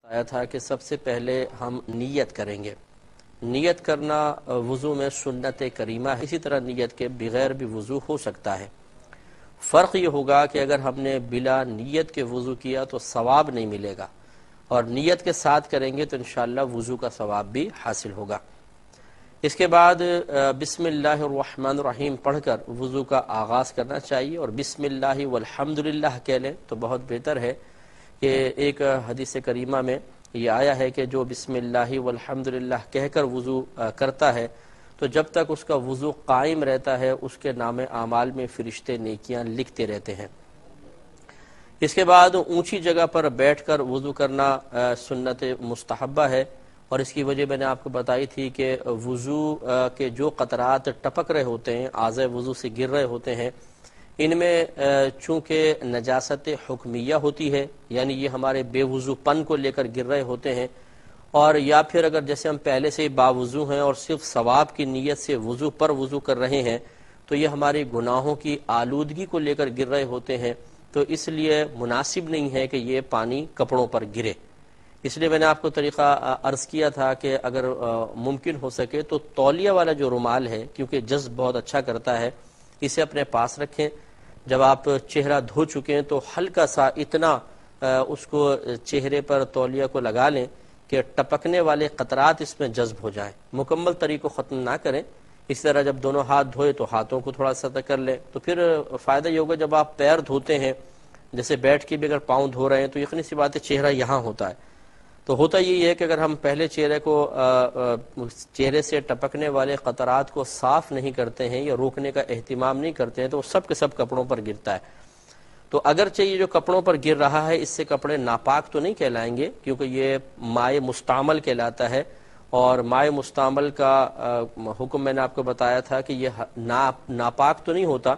آیا تھا کہ سب سے پہلے ہم نیت کریں گے۔ نیت کرنا وضو میں سنت کریمہ ہے، اسی طرح نیت کے بغیر بھی وضو ہو سکتا ہے۔ فرق یہ ہوگا کہ اگر ہم نے بلا نیت کے وضو کیا تو ثواب نہیں ملے گا، اور نیت کے ساتھ کریں گے تو انشاءاللہ وضو کا ثواب بھی حاصل ہوگا۔ اس کے بعد بسم اللہ الرحمن الرحیم پڑھ کر وضو کا آغاز کرنا چاہیے، اور بسم اللہ والحمدللہ کہہ لیں تو بہت بہتر ہے۔ کہ ایک حدیث کریمہ میں یہ آیا ہے کہ جو بسم اللہ والحمدللہ کہہ کر وضو کرتا ہے تو جب تک اس کا وضو قائم رہتا ہے اس کے نام اعمال میں فرشتے نیکیاں لکھتے رہتے ہیں۔ اس کے بعد اونچی جگہ پر بیٹھ کر وضو کرنا سنت مستحبہ ہے، اور اس کی وجہ میں نے آپ کو بتائی تھی کہ وضو کے جو قطرات ٹپک رہے ہوتے ہیں، اعضاء وضو سے گر رہے ہوتے ہیں، ان میں چونکہ نجاست حکمیہ ہوتی ہے، یعنی یہ ہمارے بے وضو پن کو لے کر گر رہے ہوتے ہیں، اور یا پھر اگر جیسے ہم پہلے سے باوضو ہیں اور صرف ثواب کی نیت سے وضو پر وضو کر رہے ہیں تو یہ ہمارے گناہوں کی آلودگی کو لے کر گر رہے ہوتے ہیں، تو اس لیے مناسب نہیں ہے کہ یہ پانی کپڑوں پر گرے۔ اس لیے میں نے آپ کو طریقہ عرض کیا تھا کہ اگر ممکن ہو سکے تو تولیہ والا جو رومال ہے، کیونکہ جذب بہت اچھا کرتا ہے، اسے اپنے پاس رکھیں۔ جب آپ چہرہ دھو چکے ہیں تو ہلکا سا اتنا اس کو چہرے پر تولیہ کو لگا لیں کہ ٹپکنے والے قطرات اس میں جذب ہو جائیں، مکمل طریقہ ختم نہ کریں۔ اس طرح جب دونوں ہاتھ دھوئے تو ہاتھوں کو تھوڑا سطح کر لیں، تو پھر فائدہ یہ ہوگا جب آپ پیر دھوتے ہیں، جیسے بیٹھ کے بھی اگر پاؤں دھو رہے ہیں تو یقینی سی بات ہے چہرہ یہاں ہوتا ہے، تو ہوتا یہ ہے کہ اگر ہم پہلے چہرے سے ٹپکنے والے قطرات کو صاف نہیں کرتے ہیں یا روکنے کا اہتمام نہیں کرتے ہیں تو وہ سب کے سب کپڑوں پر گرتا ہے۔ تو اگرچہ یہ جو کپڑوں پر گر رہا ہے اس سے کپڑے ناپاک تو نہیں کہلائیں گے، کیونکہ یہ مائع مستعمل کہلاتا ہے، اور مائع مستعمل کا حکم میں نے آپ کو بتایا تھا کہ یہ ناپاک تو نہیں ہوتا،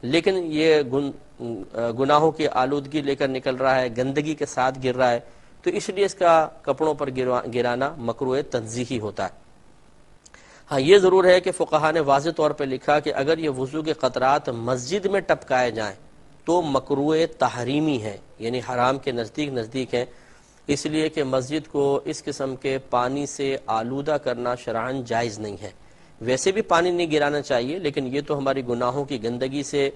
لیکن یہ گناہوں کی آلودگی لے کر نکل رہا ہے، گندگی کے ساتھ گر رہا ہے، تو اس لیے اس کا کپڑوں پر گرانا مکروہ تنزیہی ہوتا ہے۔ ہاں یہ ضرور ہے کہ فقہاء نے واضح طور پہ لکھا کہ اگر یہ وضو کے قطرات مسجد میں ٹپکائے جائیں تو مکروہ تحریمی ہے، یعنی حرام کے نزدیک ہیں، اس لیے کہ مسجد کو اس قسم کے پانی سے آلودہ کرنا شرعاً جائز نہیں ہے۔ ویسے بھی پانی نہیں گرانا چاہیے، لیکن یہ تو ہماری گناہوں کی گندگی سے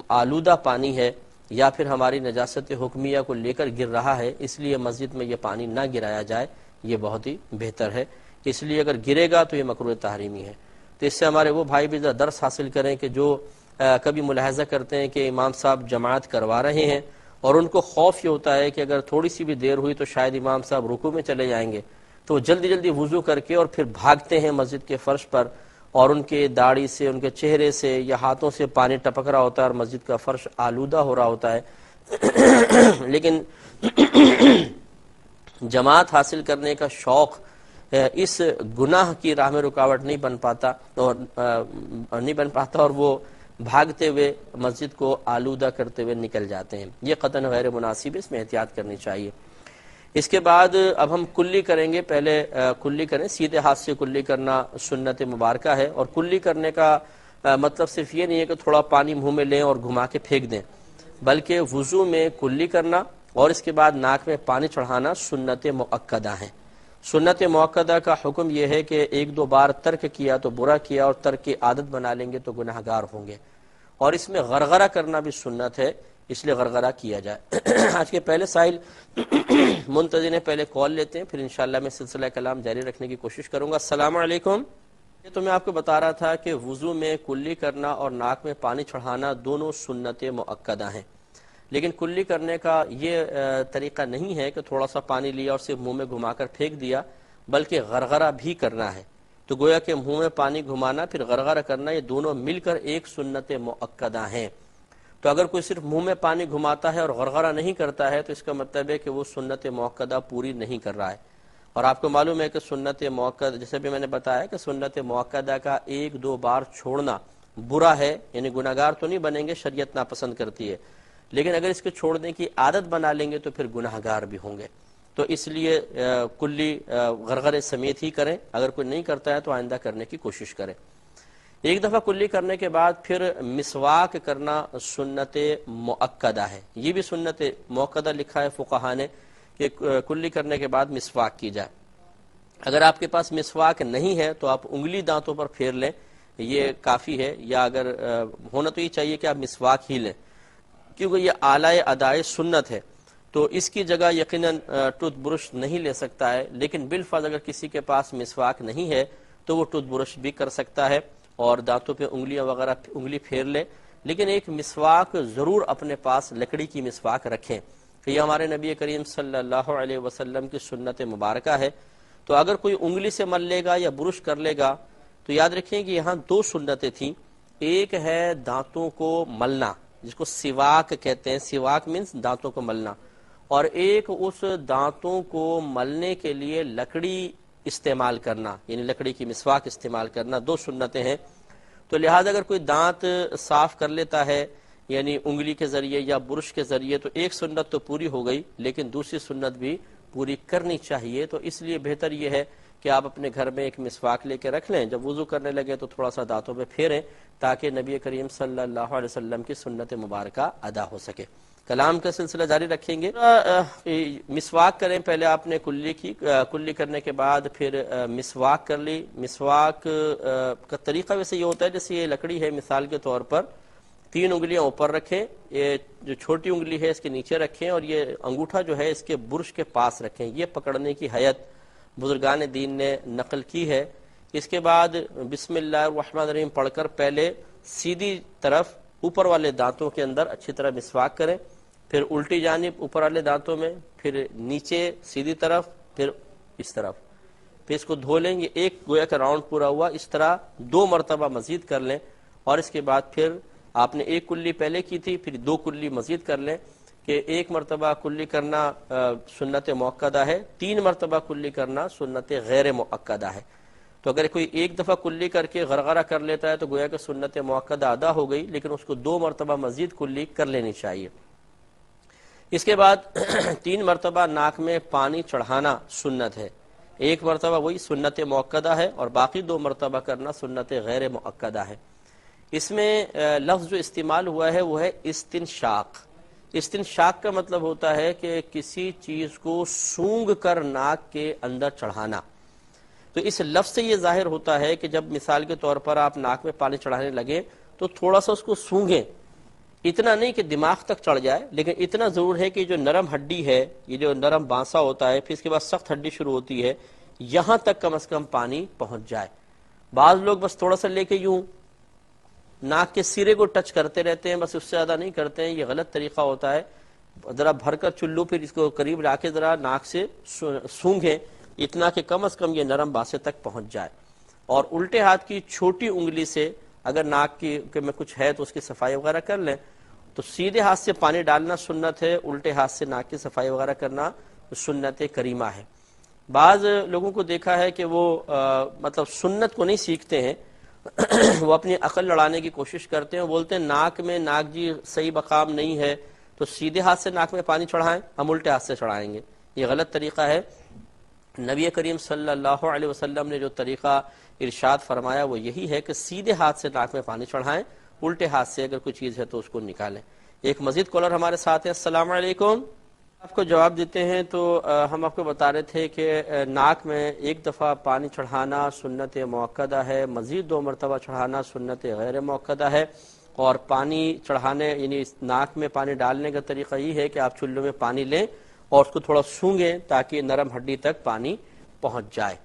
آلودہ پانی ہے یا پھر ہماری نجاست حکمیہ کو لے کر گر رہا ہے، اس لیے مسجد میں یہ پانی نہ گرایا جائے، یہ بہت ہی بہتر ہے۔ اس لیے اگر گرے گا تو یہ مکروہ تحریمی ہے۔ تو اس سے ہمارے وہ بھائی بھی درس حاصل کریں کہ جو کبھی ملاحظہ کرتے ہیں کہ امام صاحب جماعت کروا رہے ہیں اور ان کو خوف یہ ہوتا ہے کہ اگر تھوڑی سی بھی دیر ہوئی تو شاید امام صاحب رکوع میں چلے جائیں گے، تو وہ جلدی جلدی وضو کر کے اور پھر بھاگتے ہیں مسجد کے فرش پر، اور ان کے داڑھی سے، ان کے چہرے سے یا ہاتھوں سے پانی ٹپک رہا ہوتا ہے اور مسجد کا فرش آلودہ ہو رہا ہوتا ہے۔ لیکن جماعت حاصل کرنے کا شوق اس گناہ کی راہ میں رکاوٹ نہیں بن پاتا اور وہ بھاگتے ہوئے مسجد کو آلودہ کرتے ہوئے نکل جاتے ہیں، یہ قطعاً غیر مناسب، اس میں احتیاط کرنی چاہیے۔ اس کے بعد اب ہم کلی کریں گے، پہلے کلی کریں، سیدھے ہاتھ سے کلی کرنا سنت مبارکہ ہے، اور کلی کرنے کا مطلب صرف یہ نہیں ہے کہ تھوڑا پانی منہ میں لیں اور گھما کے پھینک دیں، بلکہ وضو میں کلی کرنا اور اس کے بعد ناک میں پانی چڑھانا سنت مؤکدہ ہیں۔ سنت مؤکدہ کا حکم یہ ہے کہ ایک دو بار ترک کیا تو برا کیا، اور ترک کی عادت بنا لیں گے تو گناہ گار ہوں گے، اور اس میں غرغرہ کرنا بھی سنت ہے، اس لیے غرغرہ کیا جائے۔ آج کے پہلے سائل منتظر نے پہلے کال لیتے ہیں، پھر انشاءاللہ میں سلسلہ کلام جاری رکھنے کی کوشش کروں گا۔ السلام علیکم۔ یہ تو میں آپ کو بتا رہا تھا کہ وضو میں کلی کرنا اور ناک میں پانی چڑھانا دونوں سنت مؤکدہ ہیں، لیکن کلی کرنے کا یہ طریقہ نہیں ہے کہ تھوڑا سا پانی لیا اور صرف منہ میں گھما کر پھینک دیا، بلکہ غرغرہ بھی کرنا ہے۔ تو گویا کہ منہ میں پانی گھمانا پھر غرغرہ کرنا، یہ دونوں مل کر ایک سنت مؤکدہ ہیں۔ تو اگر کوئی صرف منہ میں پانی گھماتا ہے اور غرغرہ نہیں کرتا ہے تو اس کا مطلب ہے کہ وہ سنت مؤکدہ پوری نہیں کر رہا ہے، اور آپ کو معلوم ہے کہ سنت مؤکدہ، جیسے بھی میں نے بتایا کہ سنت مؤکدہ کا ایک دو بار چھوڑنا برا ہے، یعنی گناہ گار تو نہیں بنیں گے، شریعت ناپسند کرتی ہے، لیکن اگر اس کے چھوڑنے کی عادت بنا لیں گے تو پھر گناہ گار بھی ہوں گے۔ تو اس لیے کلی غرغرے سمیت ہی کریں، اگر کوئی نہیں کرتا ہے تو آئندہ کرنے کی کوشش کریں۔ ایک دفعہ کلی کرنے کے بعد پھر مسواک کرنا سنت مؤکدہ ہے، یہ بھی سنت مؤکدہ لکھا ہے فقہاء نے کہ کلی کرنے کے بعد مسواک کی جائے۔ اگر آپ کے پاس مسواک نہیں ہے تو آپ انگلی دانتوں پر پھیر لیں، یہ کافی ہے، یا اگر ہونا تو یہ چاہیے کہ آپ مسواک ہی لیں، کیونکہ یہ اعلی ادائے سنت ہے، تو اس کی جگہ یقیناً ٹوتھ برش نہیں لے سکتا ہے، لیکن بالفرض اگر کسی کے پاس مسواک نہیں ہے تو وہ ٹوتھ برش بھی کر سکتا ہے اور دانتوں پہ انگلیاں وغیرہ انگلی پھیر لے، لیکن ایک مسواک ضرور اپنے پاس لکڑی کی مسواک رکھیں، کہ یہ ہمارے نبی کریم صلی اللہ علیہ وسلم کی سنت مبارکہ ہے۔ تو اگر کوئی انگلی سے مل لے گا یا برش کر لے گا تو یاد رکھیں کہ یہاں دو سنتیں تھیں، ایک ہے دانتوں کو ملنا جس کو سواک کہتے ہیں، سواک مینس دانتوں کو ملنا، اور ایک اس دانتوں کو ملنے کے لیے لکڑی استعمال کرنا، یعنی لکڑی کی مسواک استعمال کرنا، دو سنتیں ہیں۔ تو لہذا اگر کوئی دانت صاف کر لیتا ہے یعنی انگلی کے ذریعے یا برش کے ذریعے تو ایک سنت تو پوری ہو گئی، لیکن دوسری سنت بھی پوری کرنی چاہیے۔ تو اس لیے بہتر یہ ہے کہ آپ اپنے گھر میں ایک مسواک لے کے رکھ لیں، جب وضو کرنے لگے تو تھوڑا سا دانتوں پہ پھیریں تاکہ نبی کریم صلی اللہ علیہ وسلم کی سنت مبارکہ ادا ہو سکے۔ کلام کا سلسلہ جاری رکھیں گے۔ مسواک کریں، پہلے آپ نے کلی کرنے کے بعد پھر مسواک کر لی۔ مسواک کا طریقہ ویسے یہ ہوتا ہے جیسے یہ لکڑی ہے، مثال کے طور پر 3 انگلیاں اوپر رکھیں، یہ جو چھوٹی انگلی ہے اس کے نیچے رکھیں، اور یہ انگوٹھا جو ہے اس کے برش کے پاس رکھیں، یہ پکڑنے کی حیت بزرگان دین نے نقل کی ہے۔ اس کے بعد بسم اللہ الرحمن الرحیم پڑھ کر پہلے سیدھی طرف اوپر والے دانتوں کے اندر اچھی طرح مسواک کریں، پھر الٹی جانب اوپر والے دانتوں میں، پھر نیچے سیدھی طرف، پھر اس طرف، پھر اس کو دھو لیں۔ یہ ایک گویا کا راؤنڈ پورا ہوا، اس طرح 2 مرتبہ مزید کر لیں، اور اس کے بعد پھر آپ نے ایک کلی پہلے کی تھی، پھر 2 کلی مزید کر لیں، کہ 1 مرتبہ کلی کرنا سنت مؤکدہ ہے، 3 مرتبہ کلی کرنا سنت غیر مؤکدہ ہے۔ تو اگر کوئی ایک دفعہ کلی کر کے غرغرہ کر لیتا ہے تو گویا کہ سنت مؤکدہ ادا ہو گئی، لیکن اس کو 2 مرتبہ مزید کلی کر لینی چاہیے۔ اس کے بعد 3 مرتبہ ناک میں پانی چڑھانا سنت ہے، 1 مرتبہ وہی سنت مؤکدہ ہے اور باقی 2 مرتبہ کرنا سنت غیر مؤکدہ ہے۔ اس میں لفظ جو استعمال ہوا ہے وہ ہے استنشاق۔ استنشاق کا مطلب ہوتا ہے کہ کسی چیز کو سونگھ کر ناک کے اندر چڑھانا۔ تو اس لفظ سے یہ ظاہر ہوتا ہے کہ جب مثال کے طور پر آپ ناک میں پانی چڑھانے لگے تو تھوڑا سا اس کو سونگھیں، اتنا نہیں کہ دماغ تک چڑھ جائے، لیکن اتنا ضرور ہے کہ جو نرم ہڈی ہے، یہ جو نرم بانسا ہوتا ہے، پھر اس کے بعد سخت ہڈی شروع ہوتی ہے، یہاں تک کم از کم پانی پہنچ جائے۔ بعض لوگ بس تھوڑا سا لے کے یوں ناک کے سرے کو ٹچ کرتے رہتے ہیں، بس اس سے زیادہ نہیں کرتے ہیں، یہ غلط طریقہ ہوتا ہے۔ ذرا بھر کر چلو، پھر اس کو قریب لا کے ذرا ناک سے سونگھیں، اتنا کہ کم از کم یہ نرم بانسے تک پہنچ جائے۔ اور الٹے ہاتھ کی چھوٹی انگلی سے اگر ناک کی میں کچھ ہے تو اس کی صفائی وغیرہ کر لیں۔ تو سیدھے ہاتھ سے پانی ڈالنا سنت ہے، الٹے ہاتھ سے ناک کی صفائی وغیرہ کرنا سنت کریمہ ہے۔ بعض لوگوں کو دیکھا ہے کہ وہ مطلب سنت کو نہیں سیکھتے ہیں، وہ اپنی عقل لڑانے کی کوشش کرتے ہیں، وہ بولتے ہیں ناک میں ناک جی صحیح مقام نہیں ہے تو سیدھے ہاتھ سے ناک میں پانی چڑھائیں، ہم الٹے ہاتھ سے چڑھائیں گے۔ یہ غلط طریقہ ہے۔ نبی کریم صلی اللہ علیہ وسلم نے جو طریقہ ارشاد فرمایا وہ یہی ہے کہ سیدھے ہاتھ سے ناک میں پانی چڑھائیں، الٹے ہاتھ سے اگر کوئی چیز ہے تو اس کو نکالیں۔ ایک مزید کالر ہمارے ساتھ ہیں۔ السلام علیکم۔ آپ کو جواب دیتے ہیں تو ہم آپ کو بتا رہے تھے کہ ناک میں 1 دفعہ پانی چڑھانا سنت مؤکدہ ہے، مزید 2 مرتبہ چڑھانا سنت غیر مؤکدہ ہے، اور پانی چڑھانے یعنی ناک میں پانی ڈالنے کا طریقہ یہ ہے کہ آپ چلو میں پانی لیں اور اس کو تھوڑا سونگیں تاکہ نرم ہڈی تک پانی پہنچ جائے۔